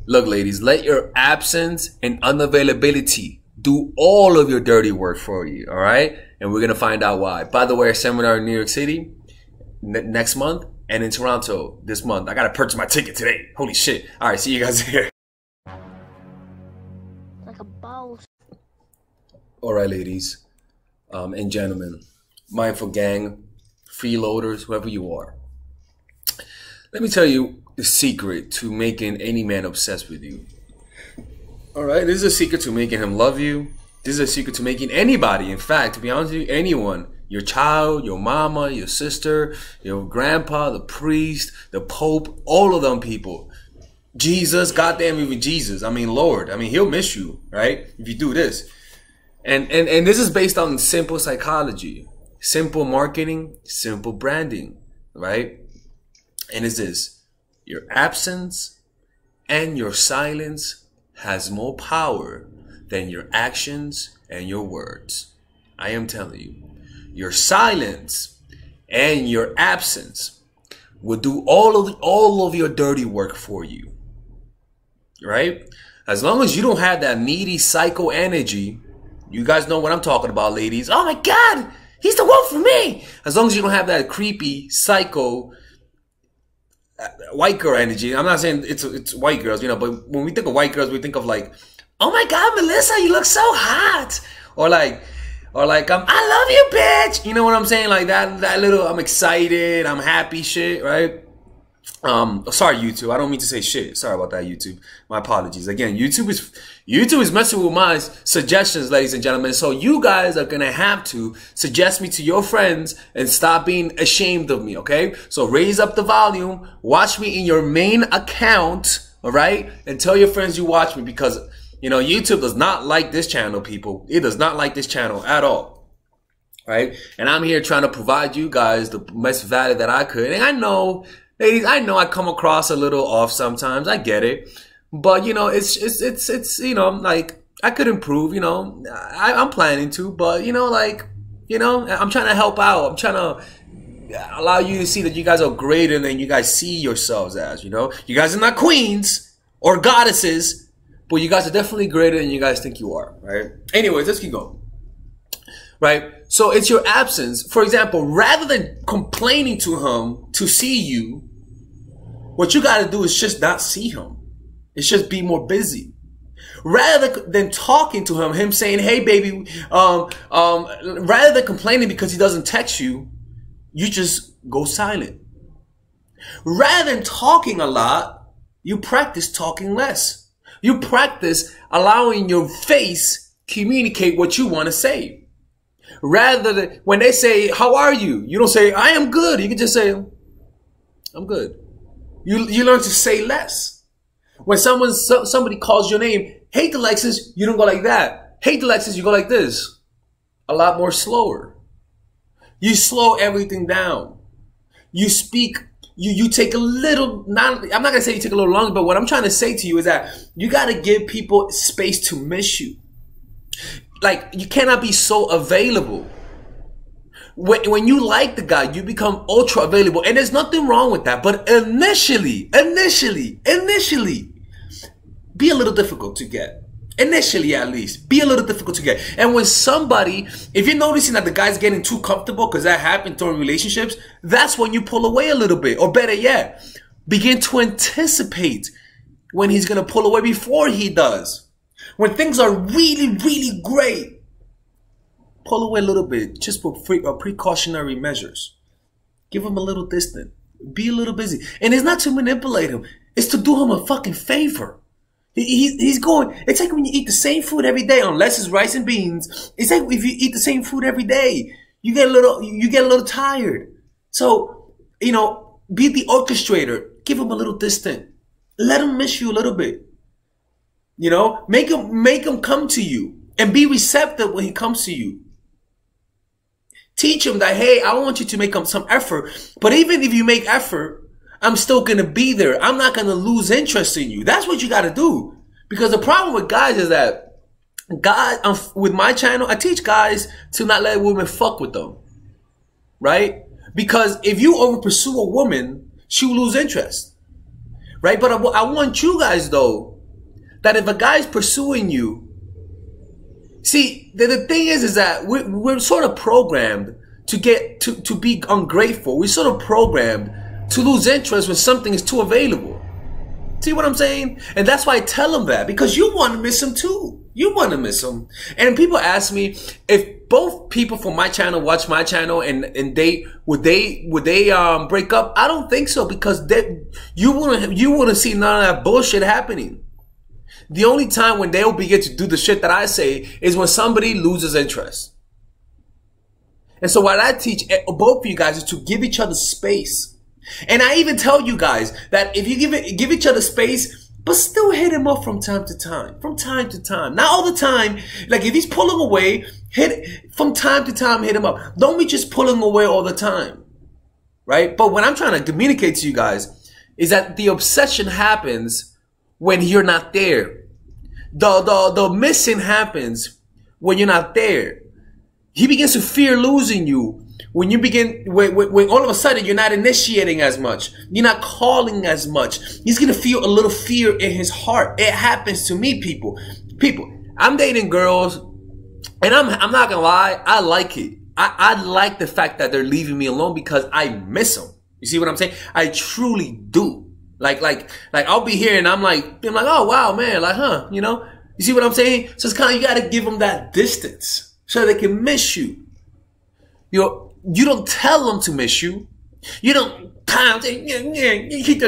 Look, ladies, let your absence and unavailability do all of your dirty work for you, all right? And we're going to find out why. By the way, a seminar in New York City next month and in Toronto this month. I got to purchase my ticket today. Holy shit. All right, see you guys here. Like a boss. All right, ladies and gentlemen, mindful gang, freeloaders, whoever you are. Let me tell you the secret to making any man obsessed with you. All right, this is a secret to making him love you. This is a secret to making anybody, in fact, to be honest with you, anyone, your child, your mama, your sister, your grandpa, the priest, the pope, all of them people. Jesus, goddamn even Jesus. I mean, Lord, I mean, he'll miss you, right? If you do this. And this is based on simple psychology, simple marketing, simple branding, right? And it's this: your absence and your silence has more power than your actions and your words. I am telling you, your silence and your absence will do all of your dirty work for you, right? As long as you don't have that needy psycho energy, you guys know what I'm talking about, ladies. Oh my God, he's the one for me. As long as you don't have that creepy psycho white girl energy. I'm not saying it's white girls, you know, but when we think of white girls, we think of like, oh my God, Melissa, you look so hot. Or like, I love you, bitch. You know what I'm saying? Like that little, I'm excited, I'm happy shit, right? Sorry, YouTube. I don't mean to say shit. Sorry about that, YouTube. My apologies. Again, YouTube is messing with my suggestions, ladies and gentlemen. So you guys are gonna have to suggest me to your friends and stop being ashamed of me, okay? So raise up the volume, watch me in your main account, all right? And tell your friends you watch me, because you know YouTube does not like this channel, people. It does not like this channel at all. Right? And I'm here trying to provide you guys the best value that I could. And I know, ladies, I know I come across a little off sometimes. I get it. But, you know, it's you know, like, I could improve, you know. I'm planning to, but, you know, like, you know, I'm trying to help out. I'm trying to allow you to see that you guys are greater than you guys see yourselves as, you know. You guys are not queens or goddesses, but you guys are definitely greater than you guys think you are, right? Anyways, let's keep going. Right? So it's your absence. For example, rather than complaining to him to see you, what you got to do is just not see him. It's just be more busy. Rather than talking to him saying, hey, baby, rather than complaining because he doesn't text you, you just go silent. Rather than talking a lot, you practice talking less. You practice allowing your face communicate what you want to say. Rather than when they say, how are you? You don't say, I am good. You can just say, I'm good. You learn to say less. When somebody calls your name, hey, Alexis, you don't go like that. Hey, Alexis, you go like this. A lot more slower. You slow everything down. You speak. You take a little, I'm not going to say you take a little longer, but what I'm trying to say to you is that you got to give people space to miss you. Like, you cannot be so available. When you like the guy, you become ultra available. And there's nothing wrong with that. But initially, be a little difficult to get. Initially, at least, be a little difficult to get. And when somebody, if you're noticing that the guy's getting too comfortable, because that happens during relationships, that's when you pull away a little bit. Or better yet, begin to anticipate when he's going to pull away before he does. When things are really, really great, pull away a little bit, just for precautionary measures. Give him a little distance. Be a little busy. And it's not to manipulate him. It's to do him a fucking favor. He's going, it's like when you eat the same food every day, unless it's rice and beans. It's like if you eat the same food every day, you get a little tired. So, you know, be the orchestrator. Give him a little distant. Let him miss you a little bit. You know, make him come to you and be receptive when he comes to you. Teach him that, hey, I want you to make some effort. But even if you make effort, I'm still going to be there. I'm not going to lose interest in you. That's what you got to do. Because the problem with guys is that with my channel, I teach guys to not let women fuck with them. Right? Because if you over pursue a woman, she will lose interest. Right? But I want you guys, though, that if a guy's pursuing you, see, the thing is that we're sort of programmed to get to be ungrateful. We're sort of programmed to lose interest when something is too available. See what I'm saying? And that's why I tell them that, because you want to miss them too. You want to miss them. And people ask me if both people from my channel watch my channel and they would break up. I don't think so, because you want to see none of that bullshit happening. The only time when they'll begin to do the shit that I say is when somebody loses interest. And so what I teach both of you guys is to give each other space. And I even tell you guys that if you give each other space, but still hit him up from time to time. From time to time. Not all the time. Like if he's pulling away, from time to time, hit him up. Don't be just pulling away all the time. Right? But what I'm trying to communicate to you guys is that the obsession happens when you're not there. The missing happens when you're not there. He begins to fear losing you when when all of a sudden you're not initiating as much. You're not calling as much. He's going to feel a little fear in his heart. It happens to me, people. I'm dating girls, and I'm not going to lie, I like it. I like the fact that they're leaving me alone because I miss them. You see what I'm saying? I truly do. Like I'll be here and I'm like, oh wow, man, like, huh, you know? You see what I'm saying? So it's kind of, you got to give them that distance so they can miss you. You don't tell them to miss you. You don't pout and he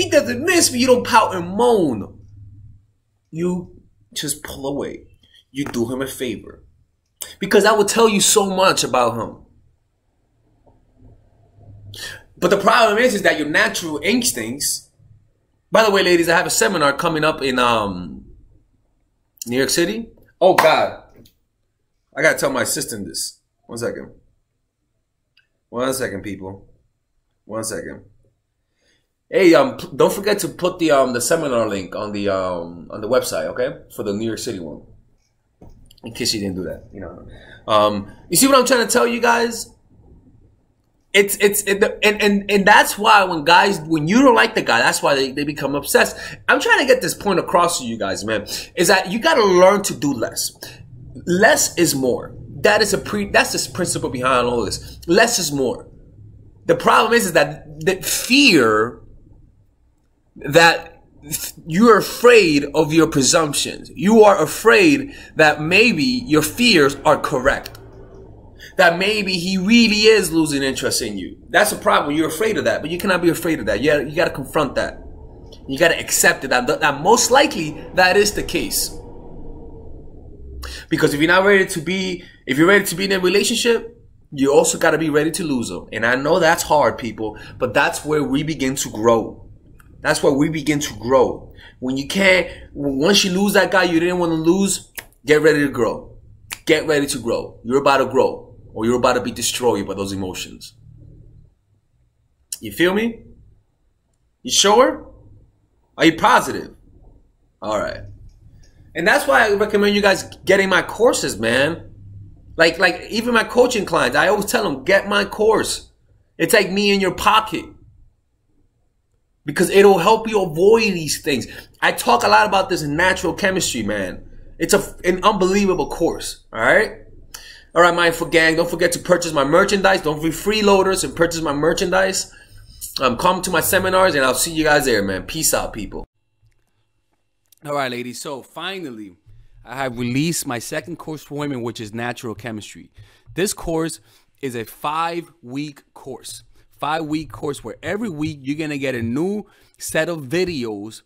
doesn't miss me. You don't pout and moan. You just pull away. You do him a favor. Because I will tell you so much about him. But the problem is that your natural instincts. By the way, ladies, I have a seminar coming up in New York City. Oh God, I gotta tell my assistant this. 1 second. 1 second, people. 1 second. Hey, don't forget to put the seminar link on the website, okay? For the New York City one. In case you didn't do that, you know. You see what I'm trying to tell you guys? And that's why when you don't like the guy, that's why they become obsessed. I'm trying to get this point across to you guys, man, is that you got to learn to do less. Less is more. That's the principle behind all this. Less is more. The problem is that the fear that you're afraid of your presumptions. You are afraid that maybe your fears are correct. That maybe he really is losing interest in you. That's a problem. You're afraid of that, but you cannot be afraid of that. You got to confront that. You got to accept it. That most likely that is the case. Because if you're not ready to be, if you're ready to be in a relationship, you also got to be ready to lose them. And I know that's hard, people, but that's where we begin to grow. That's where we begin to grow. When you can't, once you lose that guy you didn't want to lose, get ready to grow. Get ready to grow. You're about to grow. Or you're about to be destroyed by those emotions. You feel me? You sure? Are you positive? Alright. And that's why I recommend you guys getting my courses, man. Like even my coaching clients, I always tell them, get my course. It's like me in your pocket. Because it'll help you avoid these things. I talk a lot about this in natural chemistry, man. It's an unbelievable course. Alright? Alright, Mindful Gang, don't forget to purchase my merchandise. Don't be freeloaders and purchase my merchandise. Come to my seminars and I'll see you guys there, man. Peace out, people. Alright, ladies. So, finally, I have released my second course for women, which is Natural Chemistry. This course is a 5-week course. 5-week course where every week you're going to get a new set of videos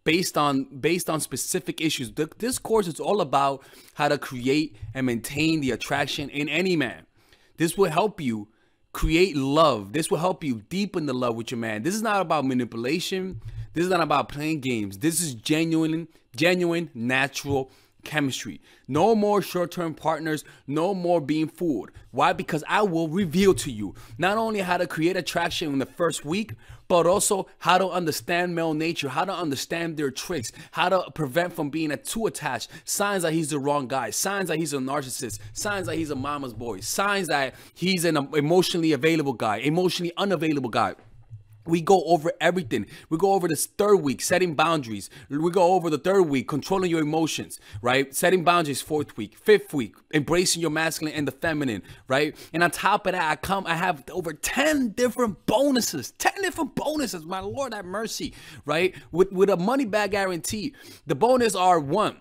based on specific issues. This course is all about how to create and maintain the attraction in any man. This will help you create love. This will help you deepen the love with your man. This is not about manipulation. This is not about playing games. This is genuine, natural chemistry. No more short-term partners. No more being fooled. Why? Because I will reveal to you not only how to create attraction in the first week, but also how to understand male nature, how to understand their tricks, how to prevent from being too attached, signs that he's the wrong guy, signs that he's a narcissist, signs that he's a mama's boy, signs that he's an emotionally available guy, emotionally unavailable guy. We go over everything. We go over this third week, setting boundaries. We go over the third week, controlling your emotions, right? Setting boundaries, fourth week. Fifth week, embracing your masculine and the feminine, right? And on top of that, I have over 10 different bonuses. 10 different bonuses, my Lord have mercy, right? With a money back guarantee. The bonus are: one,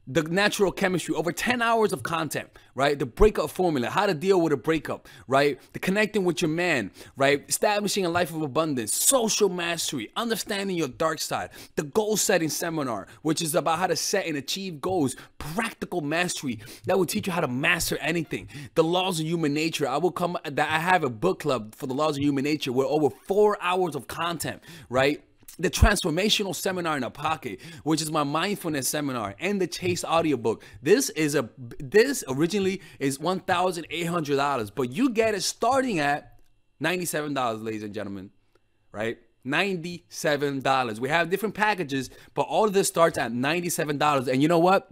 the natural chemistry, over 10 hours of content, right? The breakup formula, how to deal with a breakup, right? The connecting with your man, right? Establishing a life of abundance, social mastery, understanding your dark side, the goal setting seminar, which is about how to set and achieve goals, practical mastery that will teach you how to master anything, the laws of human nature. I have a book club for the laws of human nature with over 4 hours of content, right? The transformational seminar in a pocket, which is my mindfulness seminar, and the Chase audiobook. This originally is $1,800, but you get it starting at $97, ladies and gentlemen, right? $97. We have different packages, but all of this starts at $97. And you know what?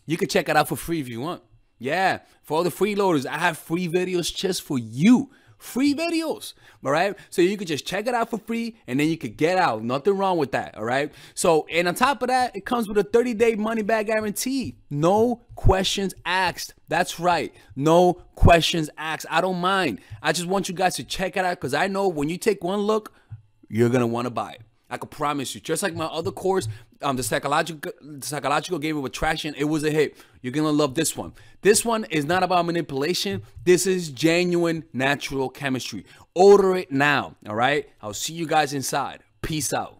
You can check it out for free if you want. Yeah, for all the freeloaders, I have free videos just for you. Free videos, all right? So you could just check it out for free, and then you could get out. Nothing wrong with that, all right? So, and on top of that, it comes with a 30-day money-back guarantee. No questions asked. That's right. No questions asked. I don't mind. I just want you guys to check it out, because I know when you take one look, you're going to want to buy it. I can promise you. Just like my other course, the psychological game of attraction, it was a hit. You're going to love this one. This one is not about manipulation. This is genuine natural chemistry. Order it now, all right? I'll see you guys inside. Peace out.